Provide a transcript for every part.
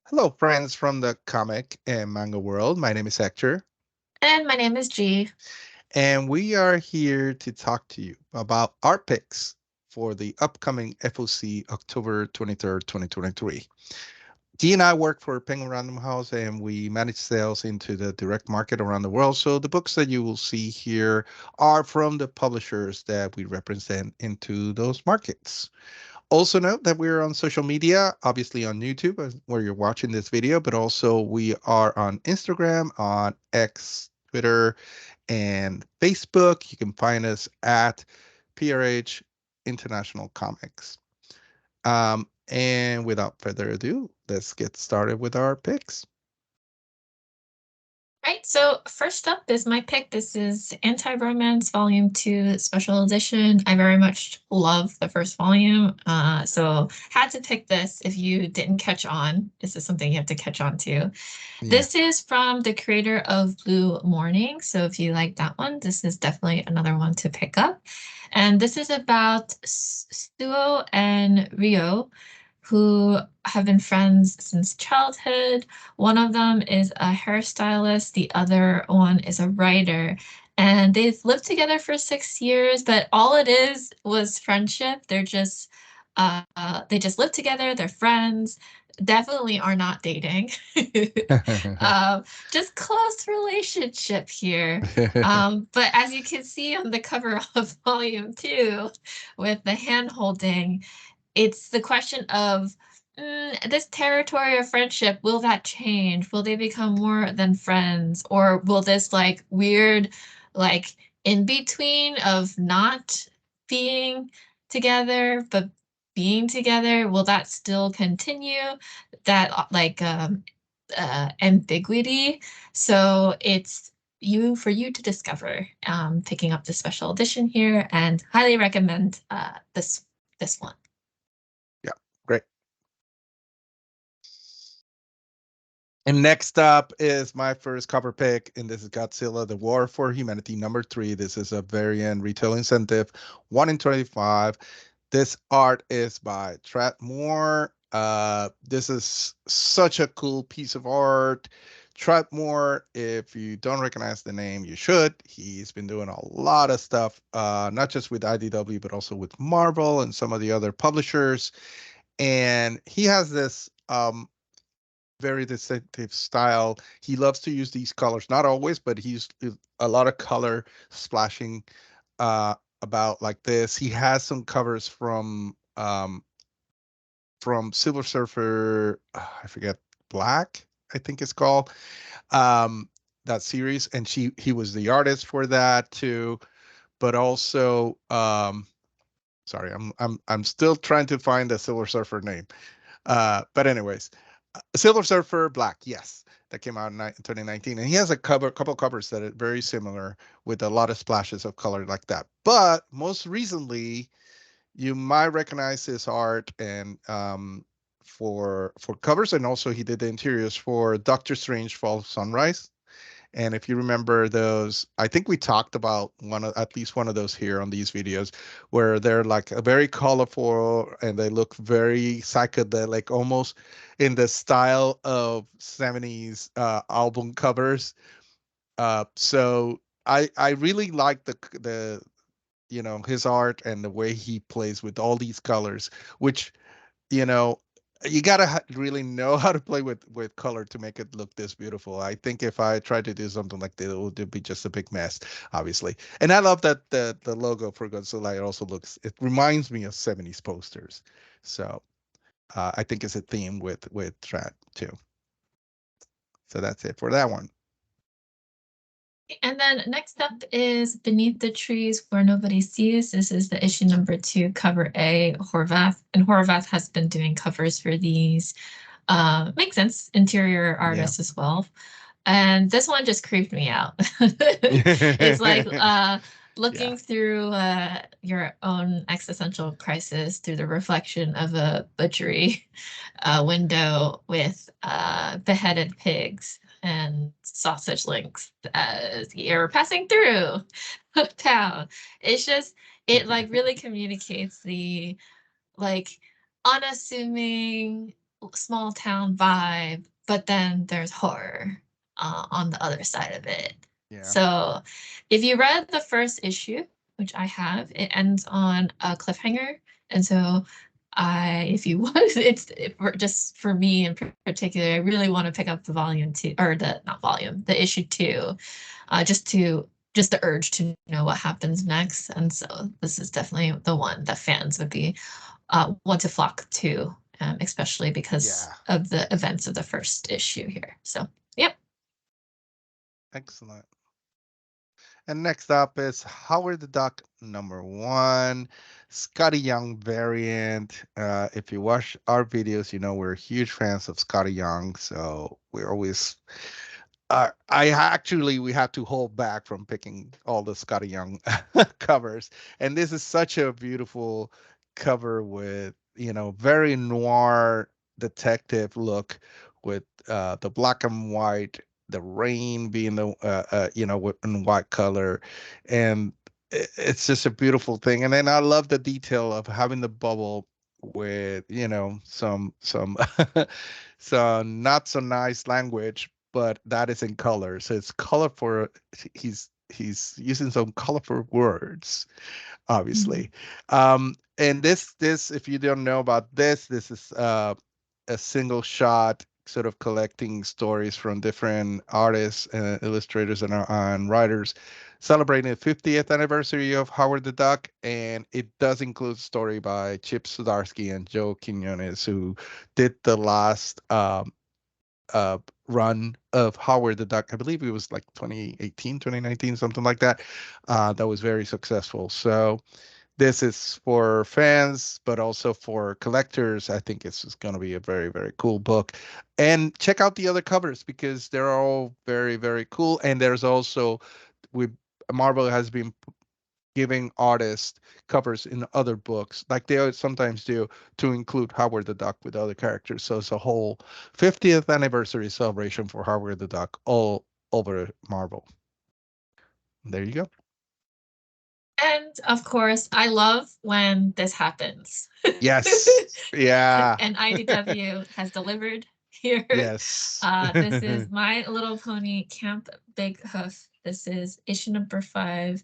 Hello, friends from the comic and manga world. My name is Hector, And my name is G. and we are here to talk to you about art picks for the upcoming FOC October 23rd, 2023. Dee and I work for Penguin Random House, and we manage sales into the direct market around the world. So the books that you will see here are from the publishers that we represent into those markets. Also note that we're on social media, obviously on YouTube, where you're watching this video, but also we are on Instagram, on X, Twitter, and Facebook. You can find us at PRH International Comics. And without further ado, let's get started with our picks. Right, so first up is my pick. This is Anti-Romance Volume 2 Special Edition. I very much love the first volume, so had to pick this if you didn't catch on. This is something you have to catch on to. Yeah. This is from the creator of Blue Morning, so if you like that one, this is definitely another one to pick up. And this is about Suo and Ryo, who have been friends since childhood. One of them is a hairstylist, the other one is a writer. And they've lived together for 6 years, but all it is was friendship. They just live together, they're friends, definitely are not dating. um, just close relationship here. But as you can see on the cover of volume 2 with the hand holding, it's the question of this territory of friendship, will that change? Will they become more than friends? Or will this like weird, like in between of not being together, but being together, will that still continue? That ambiguity. So it's you to discover, picking up the special edition here, and highly recommend this one. Yeah, great. And next up is my first cover pick, and this is Godzilla: The War for Humanity #3. This is a variant retail incentive, 1 in 25. This art is by Trad Moore. This is such a cool piece of art. Trad Moore, if you don't recognize the name, you should. He's been doing a lot of stuff, not just with IDW, but also with Marvel and some of the other publishers. And he has this very distinctive style. He loves to use these colors, not always, but he's a lot of color splashing uh about like this. He has some covers from Silver Surfer, I forget, Black, I think it's called. Um that series, and he was the artist for that too. But also sorry, I'm still trying to find the Silver Surfer name. But anyways, Silver Surfer Black, yes, that came out in 2019, and he has a couple covers that are very similar with a lot of splashes of color like that. But most recently, you might recognize his art and for covers, and also he did the interiors for Doctor Strange: Fall of Sunrise. And if you remember those, I think we talked about at least one of those here on these videos, where they're like a very colorful and they look very psychedelic, almost in the style of 70s album covers. So I really like the his art and the way he plays with all these colors, which you know you gotta really know how to play with color to make it look this beautiful. I think if I tried to do something like that, it would be just a big mess, obviously. And I love that the logo for Godzilla, it also it reminds me of 70s posters. So I think it's a theme with Trad too. So that's it for that one. And then next up is Beneath the Trees Where Nobody Sees. This is the issue number 2, cover A, Horvath. And Horvath has been doing covers for these. Makes sense, interior Yeah. artist as well. And this one just creeped me out. It's like Yeah. looking through your own existential crisis through the reflection of a butchery window with beheaded pigs and sausage links as you're passing through town. It's just, it like really communicates the like unassuming, small town vibe, but then there's horror on the other side of it. Yeah. So if you read the first issue, which I have, it ends on a cliffhanger. And so if you want, just for me in particular, I really want to pick up the volume two, or the, not volume, the issue two, just the urge to know what happens next. And so this is definitely the one that fans would be want to flock to, especially because of the events of the first issue here. So, yep. Excellent. And next up is Howard the Duck #1, Scotty Young variant. If you watch our videos, you know we're huge fans of Scotty Young, so we're always. We had to hold back from picking all the Scotty Young covers, and this is such a beautiful cover with very noir detective look with the black and white, the rain being the in white color, and it's just a beautiful thing. And then I love the detail of having the bubble with some some not so nice language, but that is in color, so it's colorful. He's using some colorful words, obviously. And this if you don't know about this is a single shot sort of collecting stories from different artists and illustrators and writers celebrating the 50th anniversary of Howard the Duck, and it does include a story by Chip Zdarsky and Joe Quinones, who did the last run of Howard the Duck. I believe it was like 2018, 2019, something like that. That was very successful. So this is for fans, but also for collectors. I think it's going to be a very, very cool book. And check out the other covers because they're all very, very cool. And there's also, with Marvel has been giving artists covers in other books, like they sometimes do, to include Howard the Duck with other characters. So it's a whole 50th anniversary celebration for Howard the Duck all over Marvel. There you go. And of course, I love when this happens. Yes. Yeah. And IDW has delivered here. Yes. This is My Little Pony Camp Big Hoof. This is issue number 5,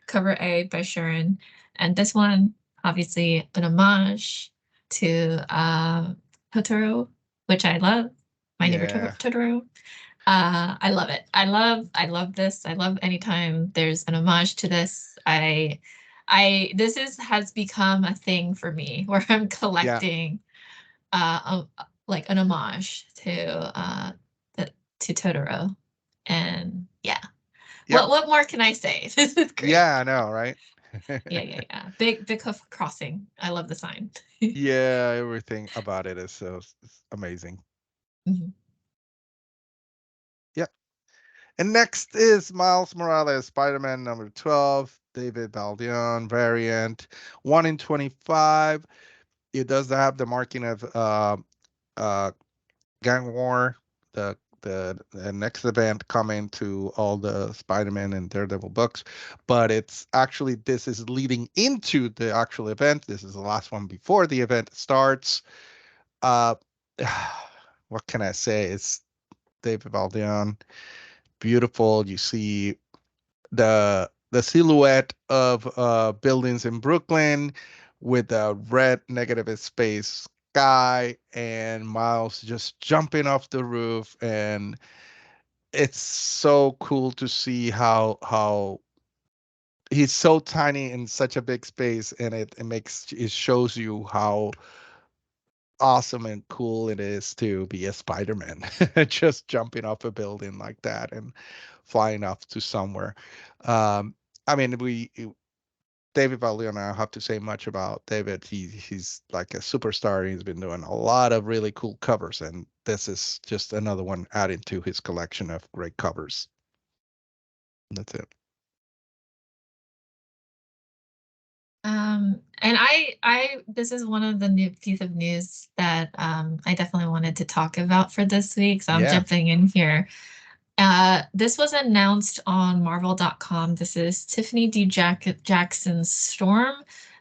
cover A by Sharon. And this one, obviously, an homage to Totoro, which I love. My Neighbor Totoro. I love it. I love this. I love anytime there's an homage to this. Has become a thing for me where I'm collecting like an homage to Totoro. And yeah. Yep. What more can I say? This is great. Yeah, I know, right? Yeah. Big Hoof Crossing. I love the sign. Yeah, everything about it is so amazing. Yep. And next is Miles Morales, Spider-Man #12, David Baldeón variant, 1 in 25. It does have the marking of Gang War, the next event coming to all the Spider-Man and Daredevil books, but this is leading into the actual event. This is the last one before the event starts. What can I say? It's David Baldeón, beautiful. You see the silhouette of buildings in Brooklyn with a red negative space sky and Miles just jumping off the roof, and it's so cool to see how he's so tiny in such a big space, and it shows you how awesome and cool it is to be a Spider-Man, just jumping off a building like that and flying off to somewhere. I mean, David Baldeón, I don't have to say much about David. He's like a superstar. He's been doing a lot of really cool covers, and this is just another one added to his collection of great covers. That's it. And this is one of the new piece of news that I definitely wanted to talk about for this week. So I'm jumping in here. This was announced on Marvel.com. This is Tiffany D. Jackson's Storm,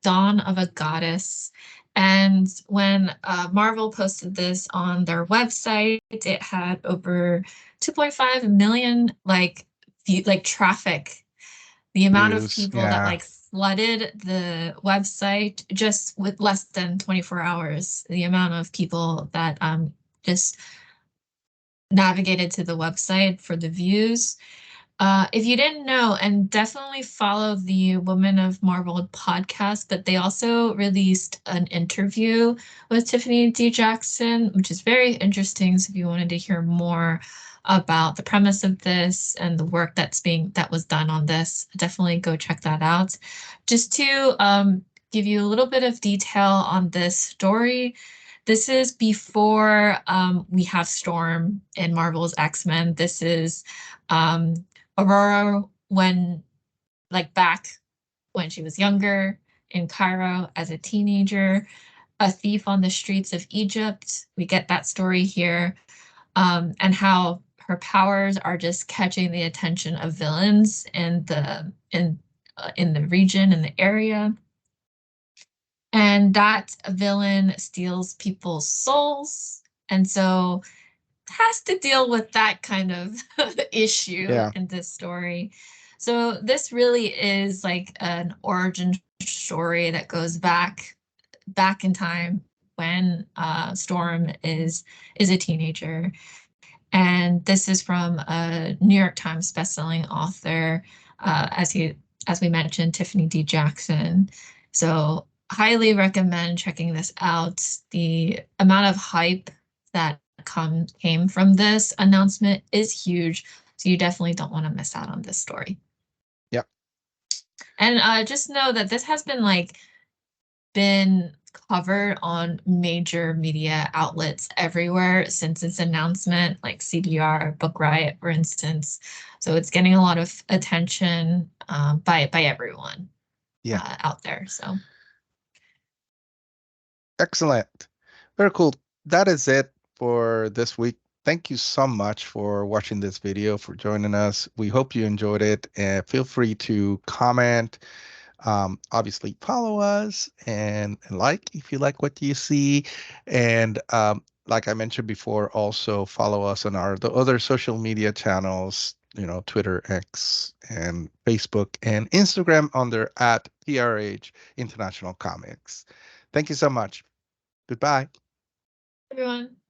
Dawn of a Goddess. And when Marvel posted this on their website, it had over 2.5 million traffic. The amount of Views. people that Yeah. like flooded the website just with less than 24 hours. The amount of people that just navigated to the website for the views. If you didn't know, and definitely follow the Women of Marvel podcast, but they also released an interview with Tiffany D. Jackson, which is very interesting. So if you wanted to hear more about the premise of this and the work that was done on this, definitely go check that out. Just to give you a little bit of detail on this story. This is before we have Storm in Marvel's X-Men. This is Aurora when, like, back when she was younger in Cairo as a teenager, a thief on the streets of Egypt. We get that story here, and how her powers are just catching the attention of villains in the region, in the area. And that villain steals people's souls. And so has to deal with that kind of issue Yeah. in this story. So this really is like an origin story that goes back in time when Storm is a teenager. And this is from a New York Times bestselling author, as we mentioned, Tiffany D. Jackson. So highly recommend checking this out. The amount of hype that came from this announcement is huge. So you definitely don't want to miss out on this story. Yep. And just know that this has been covered on major media outlets everywhere since its announcement, like CBR, Book Riot, for instance. So it's getting a lot of attention by everyone Yeah. out there. So Excellent. Very cool. That is it for this week. Thank you so much for watching this video, for joining us. We hope you enjoyed it, and feel free to comment. Obviously, follow us and like if you like what you see. And like I mentioned before, also follow us on the other social media channels, Twitter, X, and Facebook, and Instagram under @PRH International Comics. Thank you so much. Goodbye. everyone.